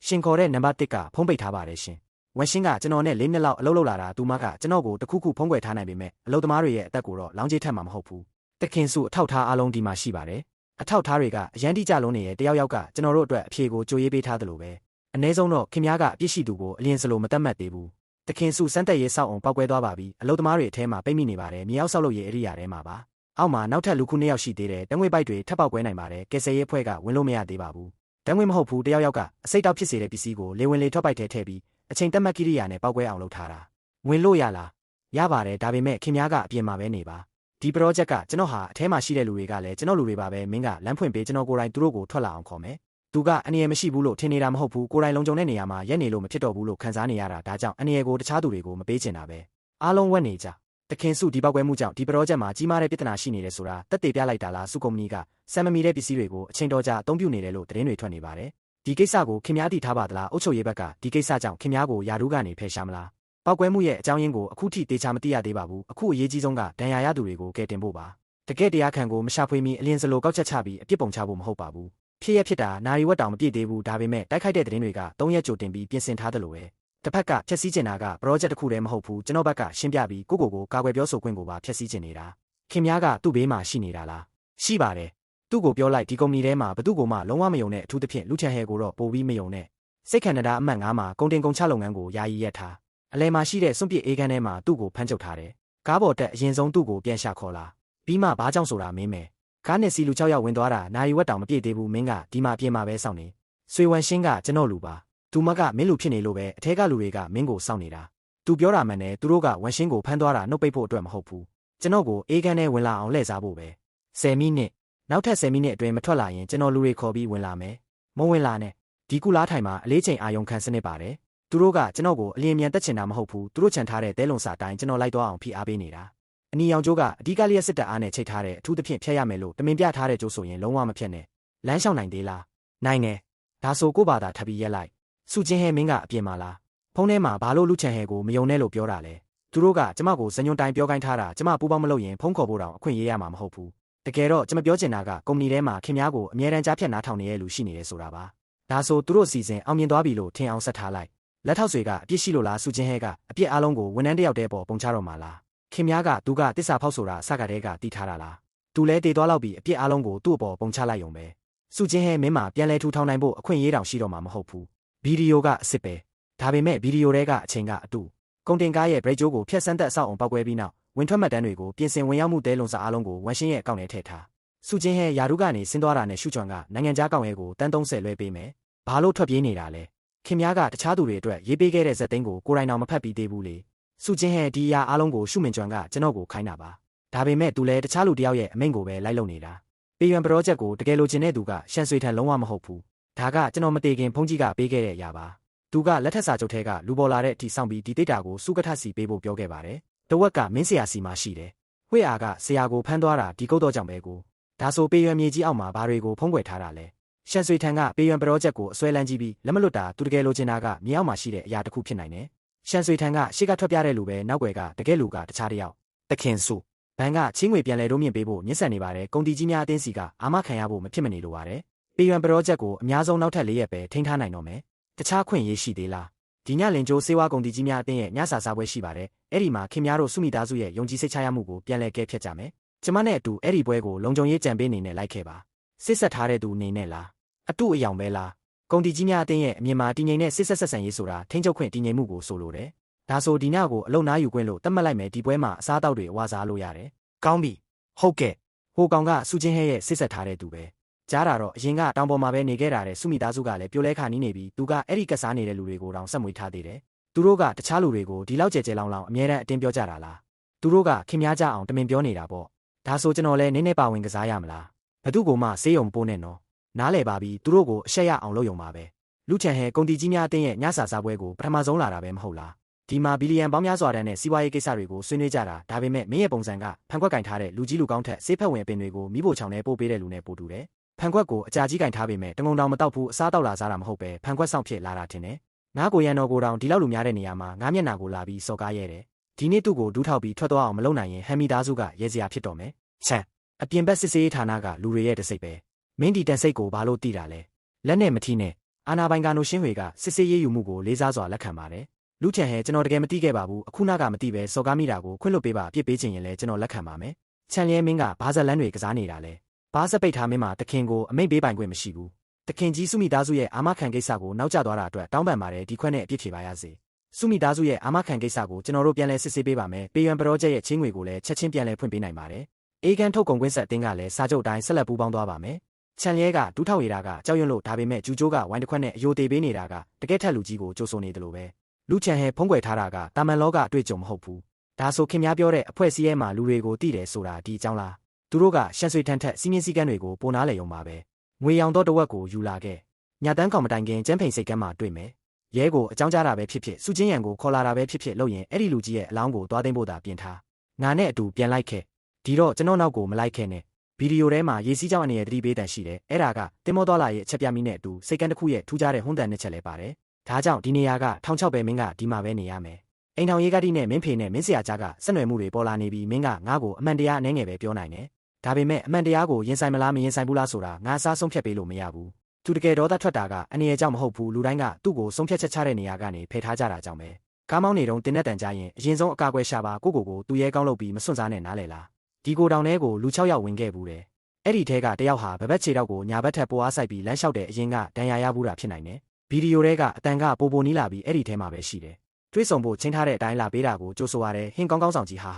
ရှင်ခေါ်တဲ့နံပါတ်1ကဖုံးပိတ်ထားပါတယ်ရှင်ဝမ်ရှင်းကကျွန်တော်နဲ့၄နှစ်လောက်အလုပ်လုပ်လာတာသူမကကျွန်တော်ကိုတခုခုဖုံးကွယ်ထားနိုင်ပေမဲ့အလုပ်သမားတွေရဲ့အသက်ကိုတော့လောင်းကြီးထက်မှာမဟုတ်ဘူးတခင်စုအထောက်ထားအားလုံးဒီမှာရှိပါတယ်အထောက်ထားတွေကအရန်တိကြလုံးနေရဲ့တယောက်ယောက်ကကျွန်တော်တို့အတွက်အဖြေကိုကြိုရေးပေးထားသလိုပဲအနည်းဆုံးတော့ခင်ဗျားကအပြစ်ရှိသူကိုအလင်းစလိုမတတ်မှတ်သေးဘူးတခင်စုစမ်းတက်ရေးစောက်အောင်ပောက်ကွဲသွားပါပြီအလုပ်သမားတွေအထဲမှာပိတ်မိနေပါတယ်မြေအောက်ဆောက်လုပ်ရေးအရိယာထဲမှာပါအောက်မှာနောက်ထပ်လူခု2ယောက်ရှိသေးတယ်တငွေပိုက်တွေထပ်ပေါက်ကွဲနိုင်ပါတယ်ကယ်ဆယ်ရေးအဖွဲ့ကဝင်လို့မရသေးပါဘူးတငွေမဟုတ်ဘူးတယောက်ယောက်ကအစိတ်တောက်ဖြစ်စေတဲ့ပစ္စည်းကိုလေဝင်လေထွက်ပိုက်ထဲထည့်ပြီးအချိန်တက်မှတ်ကိရိယာနဲ့ပောက်ကွဲအောင်လုပ်ထားတာဝင်လို့ရလားရပါတယ်ဒါပေမဲ့ခင်ဗျားကအပြင်မှာပဲနေပါဒီ project ကကျွန်တော်ဟာအထဲမှာရှိတဲ့လူတွေကလည်းကျွန်တော်လူတွေပါပဲမင်းကလမ်းဖွင့်ပေးကျွန်တော်ကိုယ်တိုင်သူတို့ကိုထွက်လာအောင်ခေါ်မယ်သူကအနည်းမရှိဘူးလို့ထင်နေတာမဟုတ်ဘူးကိုယ်တိုင်လုံခြုံတဲ့နေရာမှာရက်နေလို့မဖြစ်တော့ဘူးလို့ခံစားနေရတာဒါကြောင့်အနည်းကိုတခြားသူတွေကိုမပေးချင်တာပဲအားလုံးဝက်နေကြတခင်စုဒီပောက်ကွဲမှုကြောင့်ဒီ project မှာကြီးမားတဲ့ပြဿနာရှိနေတယ်ဆိုတာတက်တေပြလိုက်တာလားစုကုမ္ပဏီကစံမမီတဲ့ပစ္စည်းတွေကိုအချိန်တော်ကြာအသုံးပြုနေတယ်လို့သတင်းတွေထွက်နေပါတယ်ဒီကိစ္စကိုခင်ဗျားသိထားပါသလားအုပ်ချုပ်ရေးဘက်ကဒီကိစ္စကြောင့်ခင်ဗျားကိုယာရုကနေဖယ်ရှားမလားပောက်ကွဲမှုရဲ့အကြောင်းရင်းကိုအခုထိတေချာမသိရသေးပါဘူးအခုအရေးကြီးဆုံးကဒဏ်ရာရသူတွေကိုကယ်တင်ဖို့ပါတကယ်တရားခံကိုမရှာဖွေမီအလင်းစလိုကောက်ချက်ချပြီးအပြစ်ပုံချဖို့မဟုတ်ပါဘူးဖြစ်ရဖြစ်တာနာရီဝက်တောင်မပြည့်သေးဘူးဒါပေမဲ့တိုက်ခိုက်တဲ့သတင်းတွေက3ရက်ကြိုတင်ပြီးပြင်ဆင်ထားတယ်လို့ပဲတစ်ဖက်ကဖျက်ဆီးကျင်တာက project တစ်ခုတည်းမဟုတ်ဘူးကျွန်တော်ဘက်ကရှင်းပြပြီးကိုကာကွယ်ပြောဆိုခွင့်ကိုပါဖျက်ဆီးကျင်နေတာခင်ဗျားကသူ့ဘေးမှာရှိနေတာလားရှိပါတယ်သူ့ကိုပြောလိုက်ဒီကုမ္ပဏီထဲမှာဘသူ့ကိုမှလုံးဝမယုံနဲ့အထူးသဖြင့်လူချန်ဟဲကိုတော့ပိုပြီးမယုံနဲ့စိတ်ခန္ဓာအမှတ်9မှာကုန်တင်ကုန်ချလုပ်ငန်းကိုယာယီရပ်ထားအလဲမှာရှိတဲ့စွန့်ပစ်အေးခန်းထဲမှာသူ့ကိုဖမ်းချုပ်ထားတယ်ကားပေါ်တက်အရင်ဆုံးသူ့ကိုပြန်ရှာခေါ်လာပြီးမှဘာကြောင့်ဆိုတာမင်းမယ်ကားနဲ့စီလူ6ယောက်ဝင်သွားတာနာရီဝက်တောင်မပြည့်သေးဘူးမင်းကဒီမှာပြင်မှာပဲစောင့်နေဆွေဝမ်ရှင်းကကျွန်တော်လူပါသူမကမင်းလူဖြစ်နေလို့ပဲအထက်ကလူတွေကမင်းကိုစောင့်နေတာသူပြောတာမှန်တယ်သူတို့ကဝမ်ရှင်းကိုဖမ်းသွားတာနှုတ်ပိတ်ဖို့အတွက်မဟုတ်ဘူးကျွန်တော်ကိုအေးခန်းထဲဝင်လာအောင်လှည့်စားဖို့ပဲ10မိနစ်နောက်ထပ်10မိနစ်အတွင်းမထွက်လာရင်ကျွန်တော်လူတွေခေါ်ပြီးဝင်လာမယ်မဝင်လာနဲ့ဒီကုလားထိုင်မှာအလေးချိန်အာယုံခံစနစ်ပါတယ်သူတို့ကကျွန်တော်ကိုအလင်းမြန်တက်ချင်တာမဟုတ်ဘူးသူတို့ခြံထားတဲ့တဲလုံစာတိုင်းကျွန်တော်လိုက်သွားအောင်ဖိအားပေးနေတာအနီရောင်ကျိုးကအဓိကလျက်စစ်တပ်အားနဲ့ချိတ်ထားတဲ့အထူးသဖြင့်ဖျက်ရမယ်လို့တမင်ပြထားတဲ့ကျိုးဆိုရင်လုံးဝမဖျက်နဲ့လမ်းလျှောက်နိုင်သေးလားနိုင်တယ်ဒါဆိုကို့ဘာသာထပ်ပြီးရက်လိုက်စုချင်းဟဲမင်းကအပြင်မှာလားဖုန်းထဲမှာဘာလို့လူချန်ဟဲကိုမယုံနဲ့လို့ပြောတာလဲသူတို့ကကျမကိုဇညွန်တိုင်းပြောခိုင်းထားတာကျမပူပေါင်းမလုပ်ရင်ဖုန်းခေါ်ဖို့တောင်အခွင့်ရေးရမှာမဟုတ်ဘူးတကယ်တော့ကျမပြောချင်တာကကုမ္ပဏီထဲမှာခင်ဗျားကိုအမြဲတမ်းကြားဖြတ်နားထောင်နေရတဲ့လူရှိနေတယ်ဆိုတာပါဒါဆိုသူတို့အစီအစဉ်အောင်မြင်သွားပြီလို့ထင်အောင်ဆက်ထားလိုက်လက်ထောက်တွေကအပြစ်ရှိလို့လားစုချင်းဟဲကအပြစ်အားလုံးကိုဝန်ထမ်းတယောက်တည်းပေါ်ပုံချတော့မှာလားခင်ဗျားကသူကတစ္ဆာဖောက်ဆိုတာအစကတည်းကတီးထားတာလားသူလဲတေသွားလောက်ပြီးအပြစ်အားလုံးကိုသူ့အပေါ်ပုံချလိုက်ရုံပဲစုချင်းဟဲမင်းမှာပြန်လဲထူထောင်နိုင်ဖို့အခွင့်အရေးတောင်ရှိတော့မှာမဟုတ်ဘူးဗီဒီယိုကအစ်စ်ပဲဒါပေမဲ့ဗီဒီယိုတွေကအချိန်ကအတူကုန်တင်ကားရဲ့ဘရိတ်ဂျိုးကိုဖျက်ဆန်းသက်အဆောက်အောင်ပောက်ကွဲပြီးနောက်ဝင်ထွက်မှတ်တမ်းတွေကိုပြင်ဆင်ဝင်ရောက်မှုတဲလုံစာအားလုံးကိုဝမ်ရှင်းရဲ့အကောင့်ထဲထည့်ထားစုချင်းဟဲယာရုကနေဆင်းသွားတာနဲ့ရှုချွန်ကနိုင်ငံခြားကောင်ရဲကိုတန်း30လွှဲပေးမယ်ဘာလို့ထွက်ပြေးနေတာလဲခင်ဗျားကတခြားသူတွေအတွက်ရေးပေးခဲ့တဲ့ဇက်သိန်းကိုကိုယ်တိုင်တော်မဖတ်ပြီးသေးဘူးလေစုချင်းဟဲဒီအရာအားလုံးကိုရှုမင်ကျွမ်းကကျွန်တော်ကိုခိုင်းတာပါဒါပေမဲ့သူလည်းတခြားလူတယောက်ရဲ့အမိန့်ကိုပဲလိုက်လုပ်နေတာပေယွန် project ကိုတကယ်လိုချင်တဲ့သူကရှန်ဆွေထန်လုံးဝမဟုတ်ဘူးဒါကကျွန်တော်မတေခင်ဖုန်းကြီးကပေးခဲ့တဲ့အရာပါသူကလက်ထက်စာချုပ်ထဲကလူပေါ်လာတဲ့အထိဆောင်ပြီးဒီတိတ်တာကိုစုကထစီပေးဖို့ပြောခဲ့ပါတယ်တဝက်ကမင်းဆရာစီမှာရှိတယ်ဝှေ့အားကဆရာကိုဖမ်းသွားတာဒီကုတ်တော့ကြောင့်ပဲကိုဒါဆိုပေယွန်မြေကြီးအောက်မှာဘာတွေကိုဖုံးကွယ်ထားတာလဲရှန်ဆွေထန်ကပေယွန် project ကိုအစွဲလန်းကြီးပြီးလက်မလွတ်တာသူတကယ်လိုချင်တာကမြေအောက်မှာရှိတဲ့အရာတစ်ခုဖြစ်နိုင်တယ်ရှန်ဆွေထန်ကရှေ့ကထွက်ပြတဲ့လူပဲနောက်ွယ်ကတကယ်လူကတခြားတစ်ယောက်တခင်စုဘန်ကချင်းငွေပြန်လဲတိုးမြင့်ပေးဖို့ညှစ်ဆက်နေပါတယ်ကုန်တီကြီးများအတင်းစီကအာမခံရဖို့မဖြစ်မနေလိုပါတယ်ပေယွန် project ကိုအများဆုံးနောက်ထပ်4ရက်ပဲထိန်းထားနိုင်တော့မယ်တခြားခွင့်ရေးရှိသေးလားဒီညလင်ကျိုးစေဝါကုန်တီကြီးများအတင်းရဲ့ညစာစားပွဲရှိပါတယ်အဲ့ဒီမှာခင်များတို့စုမိသားစုရဲ့ယုံကြည်စိတ်ချရမှုကိုပြန်လဲကဲဖြတ်ကြမယ်ကျမနဲ့အတူအဲ့ဒီပွဲကိုလုံခြုံရေးကြံပေးနေနဲ့လိုက်ခဲ့ပါစစ်ဆက်ထားတဲ့သူနေနဲ့လားအတူအယောင်ပဲလားကုန်တီကြီးများအတင်းရဲ့အမြင်မှာတည်ငြိမ်တဲ့စစ်ဆက်ဆက်ဆံရေးဆိုတာထိန်းချုပ်ခွင့်တည်ငြိမ်မှုကိုဆိုလိုတယ်ဒါဆိုဒီညကိုအလုံနာယူခွင့်လို့တတ်မှတ်လိုက်မယ်ဒီပွဲမှာအစားအသောက်တွေအဝါစားလို့ရတယ်ကောင်းပြီဟုတ်ကဲ့ဟိုကောင်ကစုချင်းဟဲရဲ့စစ်ဆက်ထားတဲ့သူပဲကြားတာတော့အရင်ကတောင်ပေါ်မှာပဲနေခဲ့တာတဲ့စုမိသားစုကလည်းပြိုလဲခါနီးနေပြီးသူကအဲ့ဒီကစားနေတဲ့လူတွေကိုတောင်ဆက်မွေးထားသေးတယ်သူတို့ကတခြားလူတွေကိုဒီလောက်ကြဲကြဲလောင်လောင်အမြဲတမ်းအတင်းပြောကြတာလားသူတို့ကခင်များကြအောင်တမင်ပြောနေတာပေါ့ဒါဆိုကျွန်တော်လည်းနည်းနည်းပါဝင်ကစားရမလားဘသူ့ကိုမှစေးရုံပိုးနဲ့နော်နားလဲပါပြီသူတို့ကိုအရှက်ရအောင်လုပ်ရုံပါပဲလူချန်ဟဲကုန်တီကြီးများအတင်းရဲ့ညစာစားပွဲကိုပထမဆုံးလာတာပဲမဟုတ်လားဒီမှာဘီလီယံပေါင်းများစွာတန်းနဲ့စီးပွားရေးကိစ္စတွေကိုဆွေးနွေးကြတာဒါပေမဲ့မင်းရဲ့ပုံစံကဖန်ခွက်ကင်ထားတဲ့လူကြီးလူကောင်းထက်ဆေးဖက်ဝင်ပင်တွေကိုမိဖို့ချောင်နဲ့ပို့ပေးတဲ့လူနဲ့ပို့တူတယ်ဖန်ခွက်ကိုအကြာကြီးကင်ထားပေမဲ့တငုံတောင်မတောက်ဘူးအစားတောက်လာစားတာမဟုတ်ပဲဖန်ခွက်ဆောင်ဖြစ်လာတာထင်တယ်ငါကိုရန်တော်ကိုတောင်ဒီလောက်လူများတဲ့နေရာမှာငါမျက်နာကိုလာပြီးစော်ကားရဲတယ်ဒီနေ့သူ့ကိုဒူးထောက်ပြီးထွက်သွားအောင်မလုပ်နိုင်ရင်ဟမ်မီသားစုကရဲစရာဖြစ်တော့မယ်ချန်အပြင်ဘက်စစ်စေးဌာနကလူတွေရဲ့တစိတ်ပဲမင်းဒီတန်စိတ်ကိုဘာလို့တီးတာလဲလက်နဲ့မထီးနဲ့ အာနာပိုင်ကနိုရှင်းဝေကစစ်ဆေးရေးယူမှုကိုလေးစားစွာလက်ခံပါတယ်လူချန်ဟဲကျွန်တော်တကယ်မသိခဲ့ပါဘူးအခုနကမသိပဲစော်ကားမိတာကိုခွင့်လွှတ်ပေးပါအပြစ်ပေးခြင်းရင်လည်းကျွန်တော်လက်ခံပါမယ်ချန်လျဲမင်းကဘာဇက်လန်းတွေကစားနေတာလဲဘာစပိတ်ထားမင်းမှာတခင်ကိုအမိတ်ပေးပိုင်ခွင့်မရှိဘူးတခင်ကြီးစုမိသားစုရဲ့အာမခံကိစ္စကိုနောက်ကျသွားတာအတွက်တောင်းပန်ပါတယ်ဒီခွက်နဲ့အပြစ်ဖြေပါရစေစုမိသားစုရဲ့အာမခံကိစ္စကိုကျွန်တော်တို့ပြန်လဲစစ်ဆေးပေးပါမယ်ပေယံပရောဂျက်ရဲ့ချင်းငွေကိုလည်းချက်ချင်းပြန်လဲဖွင့်ပေးနိုင်ပါတယ်အေကန်ထုတ်ကုန်ကွင်းဆက်အတင်းကလည်းစာချုပ်တိုင်းဆက်လက်ပူးပေါင်းသွားပါမယ်ချန်လျဲကဒူးထောက်ရတာကကြောက်ရွံ့လို့ဒါပေမဲ့ဂျူဂျိုးကဝိုင်းတစ်ခွက်နဲ့အယိုသေးပေးနေတာကတကယ်ထက်လူကြီးကိုကြိုးဆိုနေတယ်လို့ပဲလူချန်ဟဲဖုံးကွယ်ထားတာကတာမန်လောကအတွေ့အကြုံမဟုတ်ဘူးဒါဆိုခင်များပြောတဲ့အဖွဲ့အစည်းရဲ့မှာလူတွေကိုတည်တယ်ဆိုတာဒီအကြောင်းလားသူတို့ကရှန်ဆွေထန်ထက်စီးမြင့်စည်းကမ်းတွေကိုပိုနားလည်ရုံပါပဲငွေရောင်တော့တဝက်ကိုယူလာခဲ့ညတန်းကောင်မတိုင်ခင်ကျန်းဖိန်စိတ်ကမ်းမှာတွေ့မယ်ရဲကိုအကြောင်းကြားတာပဲဖြစ်ဖြစ်စုချင်းရံကိုခေါ်လာတာပဲဖြစ်ဖြစ်လုပ်ရင်အဲ့ဒီလူကြီးရဲ့အလောင်းကိုသွားသိမ်းဖို့သာပြင်ထားငါနဲ့အတူပြန်လိုက်ခဲ့ဒီတော့ကျွန်တော်နောက်ကိုမလိုက်ခဲ့နဲ့ဗီဒီယိုထဲမှာရေစီးကြောင်အနေနဲ့တတိပေးတန်ရှိတယ်အဲ့ဒါကတင်မောသွားလာရဲ့အချက်ပြမီနဲ့အတူစိတ်ကမ်းတစ်ခုရဲ့ထူးခြားတဲ့ဟွန်းတန်နှစ်ချက်လဲပါတယ်ဒါကြောင့်ဒီနေရာက1600ပဲမင်းကဒီမှာပဲနေရမယ်အိမ်ထောင်ရေးကတိနဲ့မင်းဖေနဲ့မင်းဆရာကြားကဆက်နွယ်မှုတွေပေါ်လာနေပြီးမင်းကငါ့ကိုအမှန်တရားအနေငယ်ပဲပြောနိုင်တယ်ဒါပေမဲ့အမှန်တရားကိုရင်ဆိုင်မလားမရင်ဆိုင်ဘူးလားဆိုတာငါအစားဆုံးဖြတ်ပေးလို့မရဘူးသူတကယ်ဒေါသထွက်တာကအနည်းအကြောင်းမဟုတ်ဘူးလူတိုင်းကသူ့ကိုဆုံးဖြတ်ချက်ချတဲ့နေရာကနေဖယ်ထားကြတာကြောင့်ပဲကားမောင်းနေတော့တင်းနဲ့တန်ကြရင်အရင်ဆုံးအကာအကွယ်ရှာပါကိုသူရဲကောင်းလုပ်ပြီးမစွန့်စားနဲ့နားလေလားဒီကိုတောင်ထဲကိုလူ6ယောက်ဝင်ခဲ့ဘူးတယ်အဲ့ဒီထဲကတယောက်ဟာဘဘက်ခြေတော့ကိုညာဘက်ထက်ပိုအားဆိုင်ပြီးလမ်းလျှောက်တဲ့အရင်ကဒဏ်ရာရဘူးတာဖြစ်နိုင်တယ်ဗီဒီယိုထဲကအတန်ကပိုနီးလာပြီးအဲ့ဒီထဲမှာပဲရှိတယ်တွေးဆောင်ဖို့ချင်းထားတဲ့အတိုင်းလာပေးတာကိုကြိုးဆိုရတယ်ဟင်းကောင်းဆောင်ကြီးဟာ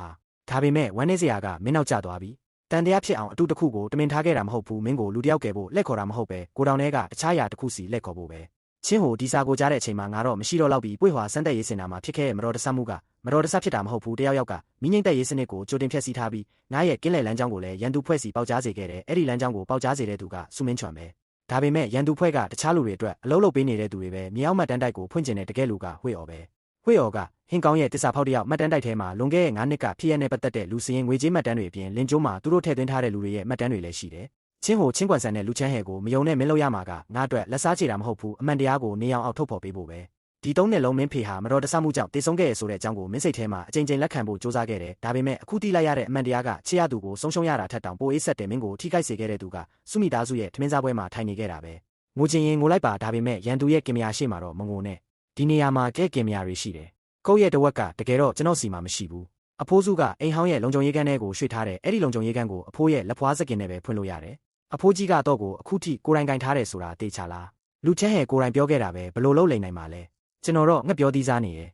ဒါပေမဲ့ဝမ်းနေစရာကမင်းနောက်ကျသွားပြီတန်တရားဖြစ်အောင်အတူတခုကိုတမင်ထားခဲ့တာမဟုတ်ဘူးမင်းကိုလူတယောက်ကယ်ဖို့လက်ခေါ်တာမဟုတ်ပဲကိုတောင်ထဲကအခြားအရာတစ်ခုစီလက်ခေါ်ဖို့ပဲချင်းဟိုဒီစာကိုကြားတဲ့အချိန်မှာငါတော့မရှိတော့လောက်ပြီးပွေ့ဟွာစမ်းတက်ရေးစင်တာမှာဖြစ်ခဲ့တဲ့မတော်တဆမှုကမတော်တဆဖြစ်တာမဟုတ်ဘူးတယောက်ကမိငိမ့်တက်ရေးစနစ်ကိုကြိုတင်ဖျက်ဆီးထားပြီးငါရဲ့ကင်းလယ်လမ်းကြောင်းကိုလည်းရန်သူဖွဲ့စီပေါက်ကြားစေခဲ့တယ်အဲ့ဒီလမ်းကြောင်းကိုပေါက်ကြားစေတဲ့သူကစုမင်းချွန်ပဲဒါပေမဲ့ရန်သူဖွဲ့ကတခြားလူတွေအတွက်အလုံးလုံးပေးနေတဲ့သူတွေပဲမြေအောက်မှတ်တန်းတိုက်ကိုဖွင့်ကျင်တဲ့တကယ်လူကဝှေ့အော်ပဲဝှေ့အော်ကဟင်းကောင်းရဲ့တစ္ဆာဖောက်တယောက်မှတ်တန်းတိုက်ထဲမှာလွန်ခဲ့တဲ့9နှစ်ကဖြစ်ရတဲ့ပတ်သက်တဲ့လူစရင်ငွေကြေးမှတ်တန်းတွေအပြင်လင်းကျိုးမှာသူတို့ထည့်သွင်းထားတဲ့လူတွေရဲ့မှတ်တန်းတွေလည်းရှိတယ်ချင်းဟိုချင်းကွန်ဆန်နဲ့လူချမ်းဟဲကိုမယုံနဲ့မင်းလို့ရမှာကငါအတွက်လက်စားချေတာမဟုတ်ဘူးအမှန်တရားကိုနေအောင်အောက်ထုတ်ဖော်ပေးဖို့ပဲဒီ3နှစ်လုံးမင်းဖေဟာမတော်တဆမှုကြောင့်တေဆုံးခဲ့ရဆိုတဲ့အကြောင်းကိုမင်းစိတ်ထဲမှာအကြိမ်ကြိမ်လက်ခံဖို့စ조사ခဲ့တယ်ဒါပေမဲ့အခုတိလိုက်ရတဲ့အမှန်တရားကချေရသူကိုဆုံးရှုံးရတာထက်တောင်ပိုအေးဆက်တယ်မင်းကိုထိခိုက်စေခဲ့တဲ့သူကစုမိသားစုရဲ့ထမင်းစားပွဲမှာထိုင်နေခဲ့တာပဲငိုချင်ရင်ငိုလိုက်ပါဒါပေမဲ့ရန်သူရဲ့ကင်မရာရှေ့မှာတော့မငိုနဲ့ဒီနေရာမှာကဲကင်မရာတွေရှိတယ်ကုတ်ရဲ့တဝက်ကတကယ်တော့ကျွန်တော်စီမှာမရှိဘူးအဖိုးစုကအိမ်ဟောင်းရဲ့လုံခြုံရေးကန်းထဲကိုရွှေ့ထားတယ်အဲ့ဒီလုံခြုံရေးကန်းကိုအဖိုးရဲ့လက်ဖွားစကင်နဲ့ပဲဖွင့်လို့ရတယ်အဖိုးကြီးကတော့ကိုအခုထိကိုယ်တိုင်ကင်ထားတယ်ဆိုတာတေချာလားလူချမ်းဟဲကိုယ်တိုင်ပြောခဲ့တာပဲဘလို့လုံးလိန်နိုင်မှာလဲကျွန်တော်တော့ငှက်ပြောသီးစားနေရဲ့